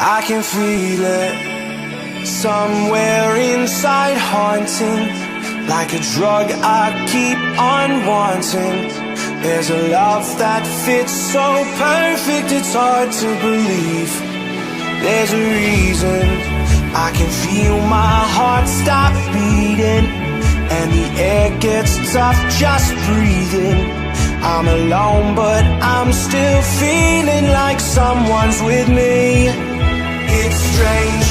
I can feel it somewhere inside, haunting, like a drug I keep on wanting. There's a love that fits so perfect, it's hard to believe. There's a reason I can feel my heart stop beating, and the air gets tough just breathing. I'm alone, but I'm still feeling like someone's with me. It's strange,